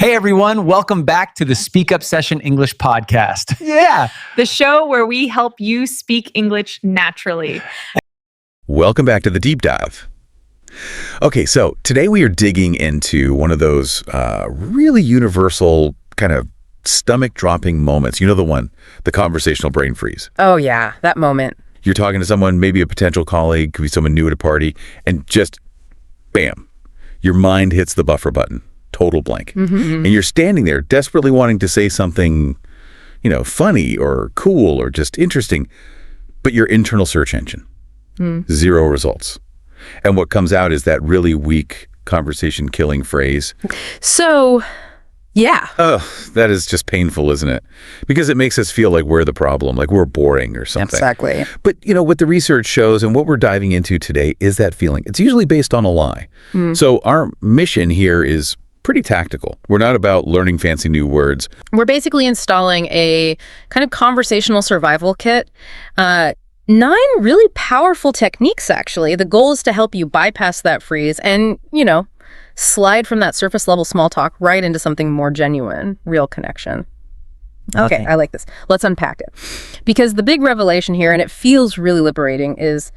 Hey everyone, welcome back to the SpeakUp Session English Podcast. Yeah. The show where we help you speak English naturally. Welcome back to the deep dive. Okay, so today we are digging into one of those really universal kind of stomach-dropping moments. You know the one, the conversational brain freeze. Oh yeah, that moment. You're talking to someone, maybe a potential colleague, could be someone new at a party, and just, bam, your mind hits the buffer button. Total blank. And you're standing there desperately wanting to say something, funny or cool or just interesting, but your internal search engine, zero results. And what comes out is that really weak conversation-killing phrase. So, yeah. Oh, that is just painful, isn't it? Because it makes us feel like we're the problem, like we're boring or something. Exactly. But, what the research shows and what we're diving into today is that feeling. It's usually based on a lie. So our mission here is pretty tactical. We're not about learning fancy new words. We're basically installing a kind of conversational survival kit. 9 really powerful techniques, actually. The goal is to help you bypass that freeze and, slide from that surface level small talk right into something more genuine, real connection. Okay, I like this. Let's unpack it. Because the big revelation here, and it feels really liberating, is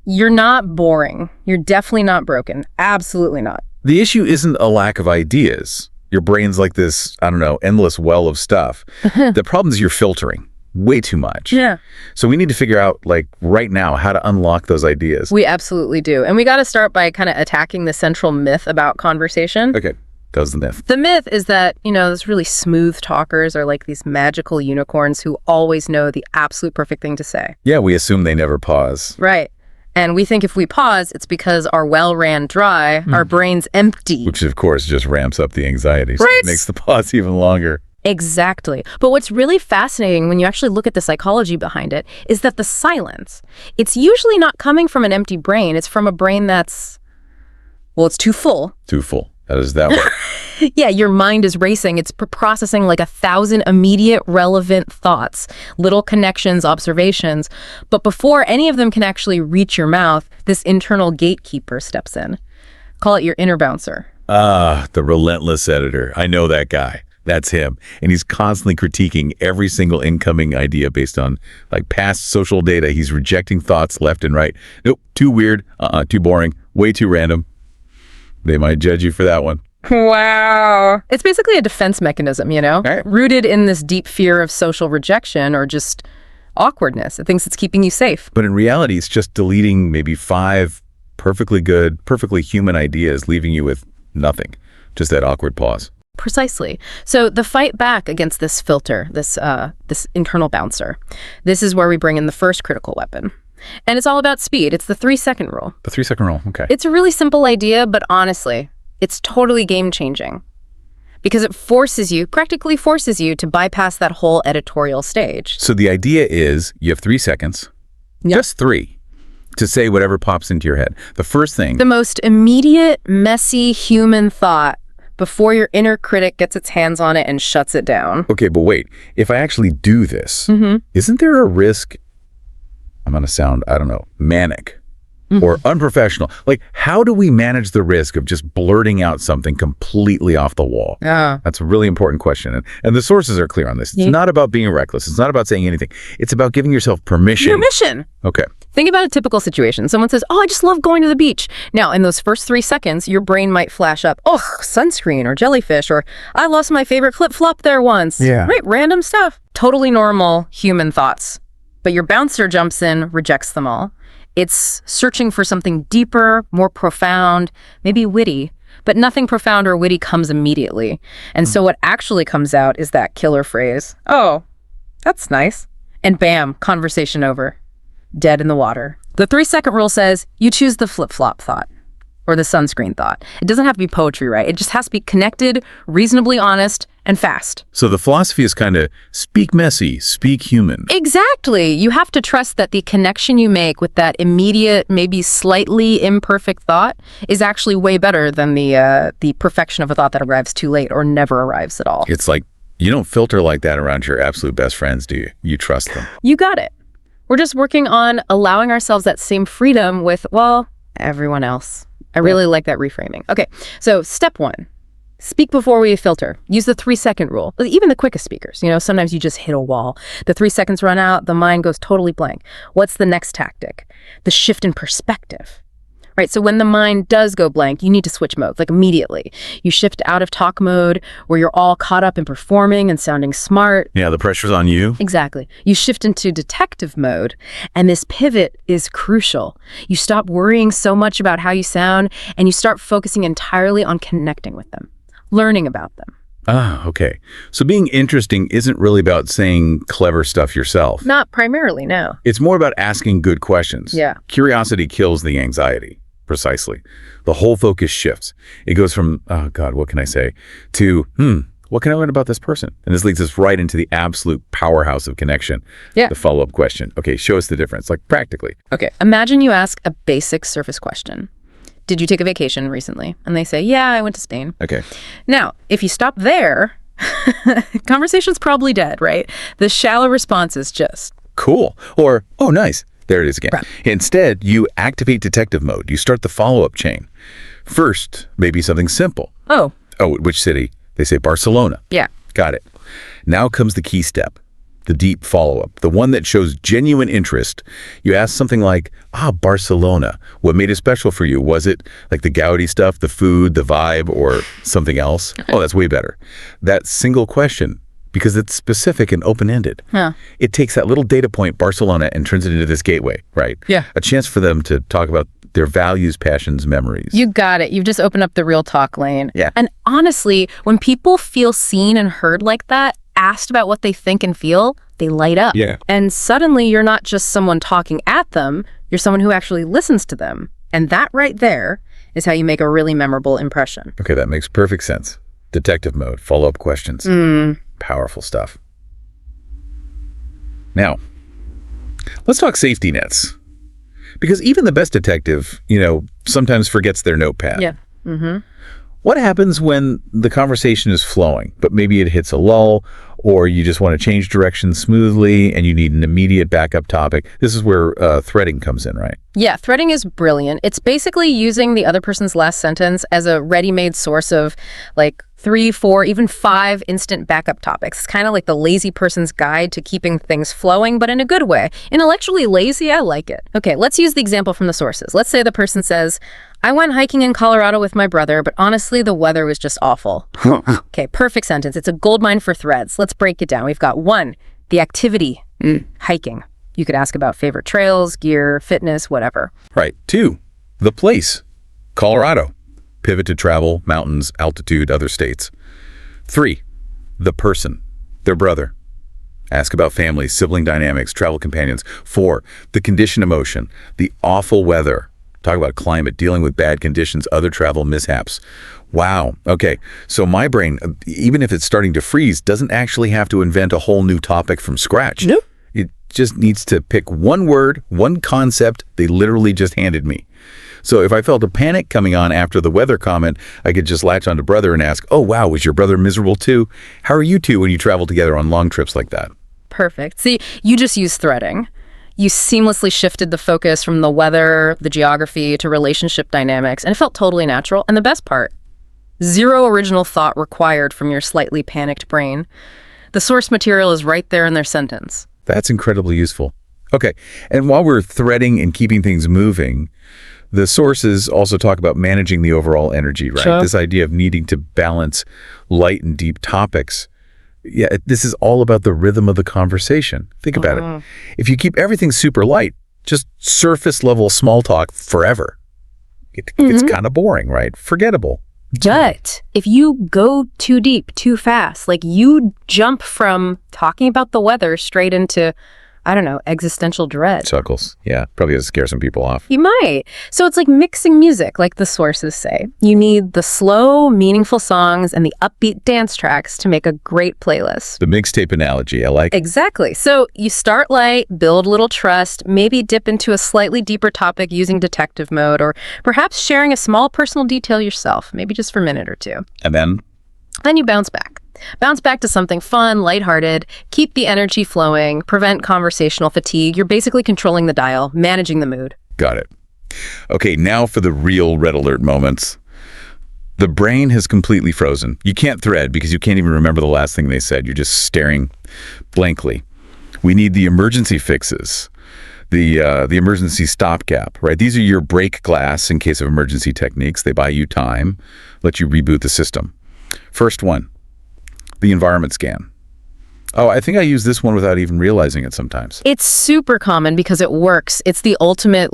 you're not boring. You're definitely not broken. Absolutely not. The issue isn't a lack of ideas. Your brain's like this, endless well of stuff. The problem is you're filtering way too much. Yeah. So we need to figure out, right now, how to unlock those ideas. We absolutely do. And we got to start by kind of attacking the central myth about conversation. Okay. That was the myth. The myth is that, those really smooth talkers are like these magical unicorns who always know the absolute perfect thing to say. Yeah, we assume they never pause. Right. And we think if we pause, it's because our well ran dry, our brain's empty. Which, of course, just ramps up the anxiety. So Right. It makes the pause even longer. Exactly. But what's really fascinating when you actually look at the psychology behind it is that the silence, it's usually not coming from an empty brain. It's from a brain that's, it's too full. Too full. How does that work? Yeah, your mind is racing. It's processing like 1,000 immediate relevant thoughts, little connections, observations. But before any of them can actually reach your mouth, this internal gatekeeper steps in. Call it your inner bouncer. The relentless editor. I know that guy. That's him. And he's constantly critiquing every single incoming idea based on past social data. He's rejecting thoughts left and right. Nope, too weird, too boring, way too random. They might judge you for that one. Wow. It's basically a defense mechanism, Right. Rooted in this deep fear of social rejection or just awkwardness. It thinks it's keeping you safe. But in reality, it's just deleting maybe 5 perfectly good, perfectly human ideas, leaving you with nothing. Just that awkward pause. Precisely. So the fight back against this filter, this internal bouncer, this is where we bring in the first critical weapon. And it's all about speed. It's the 3-second rule. The 3-second rule. Okay. It's a really simple idea, but honestly, it's totally game-changing because it practically forces you to bypass that whole editorial stage. So the idea is you have 3 seconds, just 3, to say whatever pops into your head. The first thing. The most immediate, messy human thought before your inner critic gets its hands on it and shuts it down. Okay, but wait. If I actually do this, isn't there a risk I'm going to sound, manic or unprofessional? How do we manage the risk of just blurting out something completely off the wall? Yeah. That's a really important question. And the sources are clear on this. It's not about being reckless. It's not about saying anything. It's about giving yourself permission. Permission. Okay. Think about a typical situation. Someone says, I just love going to the beach. Now, in those first 3 seconds, your brain might flash up, sunscreen or jellyfish, or I lost my favorite flip-flop there once. Yeah. Right, random stuff. Totally normal human thoughts. But your bouncer jumps in, rejects them all. It's searching for something deeper, more profound, maybe witty, but nothing profound or witty comes immediately. And so what actually comes out is that killer phrase, oh, that's nice. And bam, conversation over. Dead in the water. The 3-second rule says you choose the flip-flop thought or the sunscreen thought. It doesn't have to be poetry, right? It just has to be connected, reasonably honest, and fast. So the philosophy is kind of speak messy, speak human. Exactly. You have to trust that the connection you make with that immediate, maybe slightly imperfect thought is actually way better than the perfection of a thought that arrives too late or never arrives at all. It's like you don't filter like that around your absolute best friends, do you? You trust them. You got it. We're just working on allowing ourselves that same freedom with, everyone else. I really like that reframing. Okay, so step 1. Speak before we filter. Use the 3-second rule. Even the quickest speakers, sometimes you just hit a wall. The 3 seconds run out, the mind goes totally blank. What's the next tactic? The shift in perspective. Right, so when the mind does go blank, you need to switch modes, like immediately. You shift out of talk mode where you're all caught up in performing and sounding smart. Yeah, the pressure's on you. Exactly. You shift into detective mode, and this pivot is crucial. You stop worrying so much about how you sound, and you start focusing entirely on connecting with them, learning about them. Ah, okay. So being interesting isn't really about saying clever stuff yourself. Not primarily, no. It's more about asking good questions. Yeah. Curiosity kills the anxiety. Precisely. The whole focus shifts. It goes from, oh God, what can I say, to, what can I learn about this person? And this leads us right into the absolute powerhouse of connection. Yeah. The follow-up question. Okay, show us the difference, like practically. Okay, imagine you ask a basic surface question. Did you take a vacation recently? And they say, yeah, I went to Spain. Okay. Now, if you stop there, conversation's probably dead, right? The shallow response is just, Cool. Or, oh, nice. There it is again. Right. Instead, you activate detective mode. You start the follow-up chain. First, maybe something simple. oh, Which city? They say Barcelona. yeah. Got it. Now comes the key step, the deep follow-up, the one that shows genuine interest. You ask something like, Barcelona. What made it special for you? Was it like the Gaudi stuff, the food, the vibe, or something else? Oh, that's way better. That single question, because it's specific and open-ended. Huh. It takes that little data point, Barcelona, and turns it into this gateway, right? Yeah. A chance for them to talk about their values, passions, memories. You got it. You've just opened up the real talk lane. Yeah. And honestly, when people feel seen and heard like that, asked about what they think and feel, they light up. Yeah. And suddenly you're not just someone talking at them, you're someone who actually listens to them. And that right there is how you make a really memorable impression. Okay, that makes perfect sense. Detective mode, follow-up questions. Powerful stuff. Now, let's talk safety nets. Because even the best detective, sometimes forgets their notepad. Yeah. Mm-hmm. What happens when the conversation is flowing, but maybe it hits a lull, or you just want to change direction smoothly and you need an immediate backup topic? This is where threading comes in, right? Yeah, threading is brilliant. It's basically using the other person's last sentence as a ready-made source of 3, 4, even 5 instant backup topics. It's kind of like the lazy person's guide to keeping things flowing, but in a good way. Intellectually lazy, I like it. Okay, let's use the example from the sources. Let's say the person says, I went hiking in Colorado with my brother, but honestly, the weather was just awful. Okay, perfect sentence. It's a goldmine for threads. Let's break it down. We've got 1, the activity, hiking. You could ask about favorite trails, gear, fitness, whatever. Right. 2, the place, Colorado. Pivot to travel, mountains, altitude, other states. 3, the person, their brother. Ask about family, sibling dynamics, travel companions. 4, the condition emotion, the awful weather. Talk about climate, dealing with bad conditions, other travel mishaps. Wow. Okay. So my brain, even if it's starting to freeze, doesn't actually have to invent a whole new topic from scratch. Nope. It just needs to pick one word, one concept they literally just handed me. So if I felt a panic coming on after the weather comment, I could just latch onto brother and ask, oh, wow, was your brother miserable too? How are you two when you travel together on long trips like that? Perfect. See, you just used threading. You seamlessly shifted the focus from the weather, the geography, to relationship dynamics, and it felt totally natural. And the best part, 0 original thought required from your slightly panicked brain. The source material is right there in their sentence. That's incredibly useful. Okay, and while we're threading and keeping things moving, the sources also talk about managing the overall energy, right? Sure. This idea of needing to balance light and deep topics. Yeah, this is all about the rhythm of the conversation. Think about it. If you keep everything super light, just surface level small talk forever, it's kind of boring, right? Forgettable. But if you go too deep, too fast, you jump from talking about the weather straight into, existential dread. Chuckles. Yeah, probably going to scare some people off. You might. So it's like mixing music, like the sources say. You need the slow, meaningful songs and the upbeat dance tracks to make a great playlist. The mixtape analogy, I like. Exactly. So you start light, build a little trust, maybe dip into a slightly deeper topic using detective mode, or perhaps sharing a small personal detail yourself, maybe just for a minute or 2. And then? Then you bounce back. Bounce back to something fun, lighthearted, keep the energy flowing, prevent conversational fatigue. You're basically controlling the dial, managing the mood. Got it. Okay, now for the real red alert moments. The brain has completely frozen. You can't thread because you can't even remember the last thing they said. You're just staring blankly. We need the emergency fixes, the emergency stopgap, right? These are your break glass in case of emergency techniques. They buy you time, let you reboot the system. First one, the environment scan. Oh, I think I use this one without even realizing it sometimes. It's super common because it works. It's the ultimate,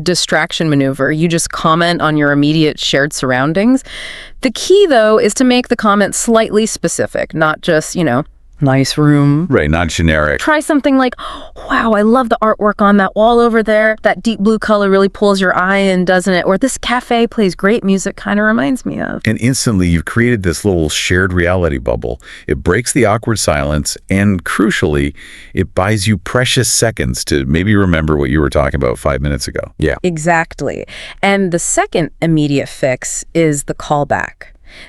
distraction maneuver. You just comment on your immediate shared surroundings. The key, though, is to make the comment slightly specific, not just, nice room. Right, not generic. Try something like, wow, I love the artwork on that wall over there. That deep blue color really pulls your eye in, doesn't it? Or this cafe plays great music, kind of reminds me of. And instantly you've created this little shared reality bubble. It breaks the awkward silence, and crucially, it buys you precious seconds to maybe remember what you were talking about 5 minutes ago. Yeah. Exactly. And the second immediate fix is the callback.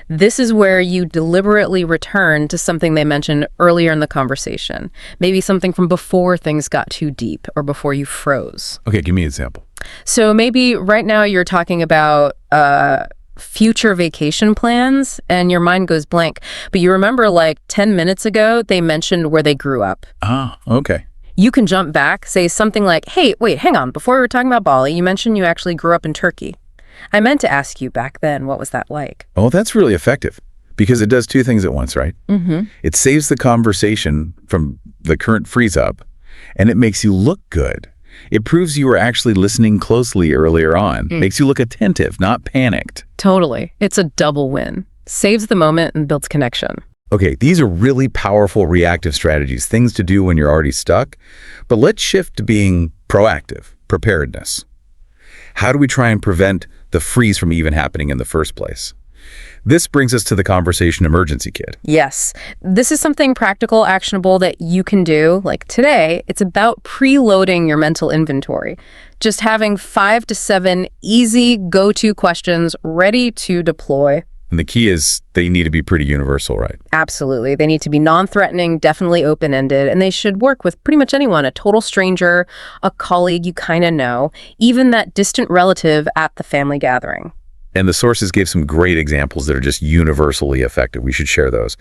This is where you deliberately return to something they mentioned earlier in the conversation. Maybe something from before things got too deep or before you froze. Okay, give me an example. So maybe right now you're talking about future vacation plans and your mind goes blank. But you remember 10 minutes ago, they mentioned where they grew up. Ah, okay. You can jump back, say something like, hey, wait, hang on. Before we were talking about Bali, you mentioned you actually grew up in Turkey. I meant to ask you back then, what was that like? Oh, that's really effective because it does two things at once, right? Mm-hmm. It saves the conversation from the current freeze up, and it makes you look good. It proves you were actually listening closely earlier on. Makes you look attentive, not panicked. Totally. It's a double win. Saves the moment and builds connection. Okay, these are really powerful reactive strategies, things to do when you're already stuck. But let's shift to being proactive, preparedness. How do we try and prevent the freeze from even happening in the first place? This brings us to the conversation emergency kit. Yes. This is something practical, actionable that you can do. Like today, it's about preloading your mental inventory. Just having 5 to 7 easy go-to questions ready to deploy. And the key is they need to be pretty universal, right? Absolutely. They need to be non-threatening, definitely open-ended, and they should work with pretty much anyone, a total stranger, a colleague you kind of know, even that distant relative at the family gathering. And the sources gave some great examples that are just universally effective. We should share those.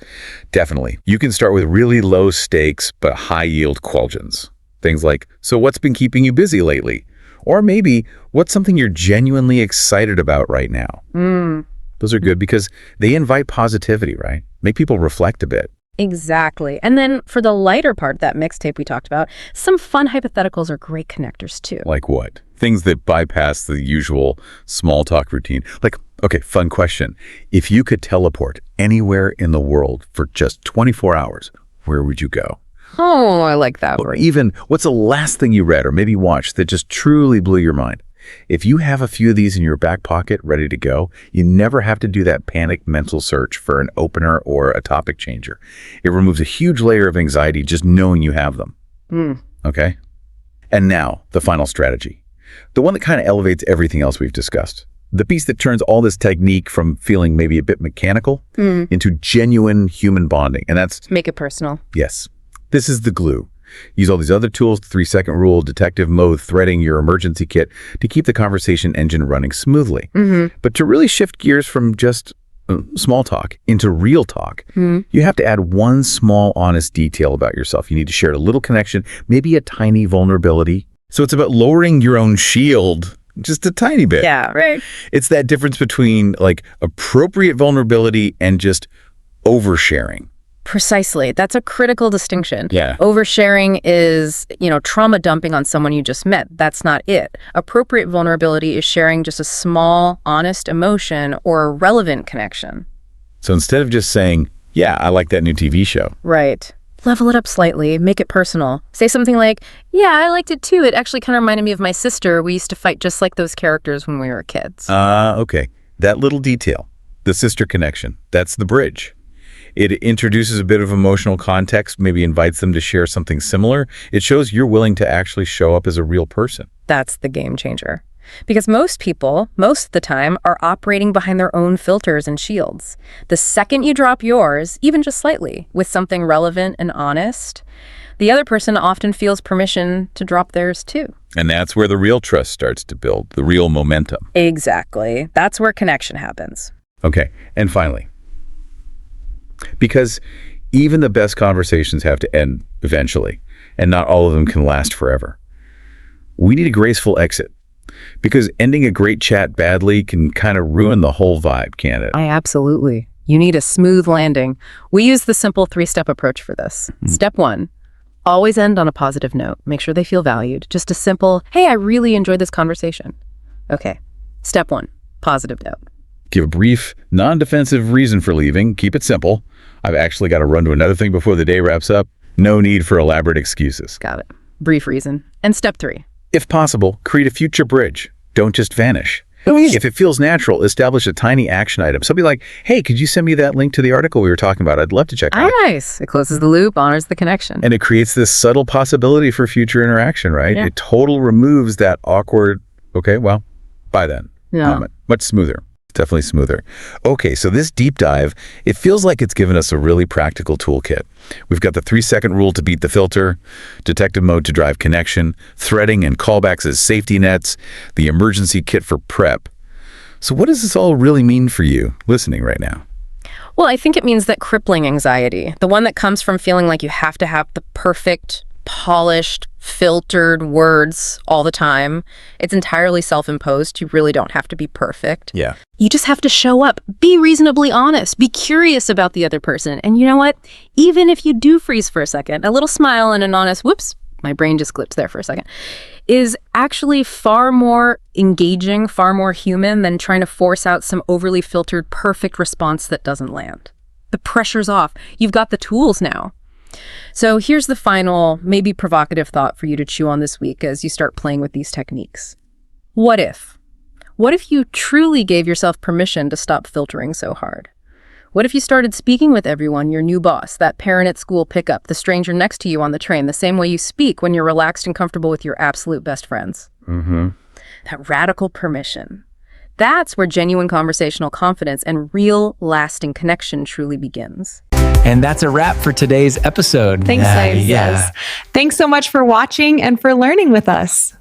Definitely. You can start with really low stakes but high yield questions. Things like, so what's been keeping you busy lately? Or maybe, what's something you're genuinely excited about right now? Those are good because they invite positivity, right? Make people reflect a bit. Exactly. And then for the lighter part, that mixtape we talked about, some fun hypotheticals are great connectors too. Like what? Things that bypass the usual small talk routine. Like, okay, fun question. If you could teleport anywhere in the world for just 24 hours, where would you go? Oh, I like that Or word. even, what's the last thing you read or maybe watched that just truly blew your mind? If you have a few of these in your back pocket ready to go, you never have to do that panicked mental search for an opener or a topic changer. It removes a huge layer of anxiety just knowing you have them. Okay? And now, the final strategy. The one that kind of elevates everything else we've discussed. The piece that turns all this technique from feeling maybe a bit mechanical into genuine human bonding. And that's, Make it personal. yes, this is the glue. Use all these other tools, 3-second rule, detective mode, threading your emergency kit to keep the conversation engine running smoothly. But to really shift gears from just small talk into real talk, you have to add one small, honest detail about yourself. You need to share a little connection, maybe a tiny vulnerability. So it's about lowering your own shield just a tiny bit. Yeah, right. It's that difference between appropriate vulnerability and just oversharing. Precisely. That's a critical distinction. Yeah. Oversharing is, trauma dumping on someone you just met. That's not it. Appropriate vulnerability is sharing just a small, honest emotion or a relevant connection. So instead of just saying, yeah, I like that new TV show. Right. Level it up slightly. Make it personal. Say something like, yeah, I liked it too. It actually kind of reminded me of my sister. We used to fight just like those characters when we were kids. Okay. That little detail, the sister connection, that's the bridge. It introduces a bit of emotional context, maybe invites them to share something similar. It shows you're willing to actually show up as a real person. That's the game changer. Because most people, most of the time, are operating behind their own filters and shields. The second you drop yours, even just slightly, with something relevant and honest, the other person often feels permission to drop theirs too. And that's where the real trust starts to build, the real momentum. Exactly. That's where connection happens. Okay, and finally, because even the best conversations have to end eventually, and not all of them can last forever, we need a graceful exit. Because ending a great chat badly can kind of ruin the whole vibe, can't it? Absolutely. You need a smooth landing. We use the simple 3-step approach for this. Step 1, always end on a positive note. Make sure they feel valued. Just a simple, hey, I really enjoyed this conversation. Okay. Step 1, positive note. Give a brief, non-defensive reason for leaving. Keep it simple. I've actually got to run to another thing before the day wraps up. No need for elaborate excuses. Got it. Brief reason. And step 3. If possible, create a future bridge. Don't just vanish. If it feels natural, establish a tiny action item. So be like, hey, could you send me that link to the article we were talking about? I'd love to check out it. Nice. It closes the loop, honors the connection. And it creates this subtle possibility for future interaction, right? Yeah. It total removes that awkward, okay, well, bye then. Moment. Much smoother. Definitely smoother. Okay, so this deep dive, it feels like it's given us a really practical toolkit. We've got the 3-second rule to beat the filter, detective mode to drive connection, threading and callbacks as safety nets, the emergency kit for prep. So what does this all really mean for you listening right now? Well, I think it means that crippling anxiety, the one that comes from feeling like you have to have the perfect, polished, filtered words all the time, it's entirely self-imposed. You really don't have to be perfect. Yeah. You just have to show up, be reasonably honest, be curious about the other person. And you know what? Even if you do freeze for a second, a little smile and an honest, whoops, my brain just glitched there for a second, is actually far more engaging, far more human than trying to force out some overly filtered, perfect response that doesn't land. The pressure's off. You've got the tools now. So here's the final, maybe provocative thought for you to chew on this week as you start playing with these techniques. What if? What if you truly gave yourself permission to stop filtering so hard? What if you started speaking with everyone, your new boss, that parent at school pickup, the stranger next to you on the train, the same way you speak when you're relaxed and comfortable with your absolute best friends? That radical permission. That's where genuine conversational confidence and real lasting connection truly begins. And that's a wrap for today's episode. Thanks, guys. Thanks so much for watching and for learning with us.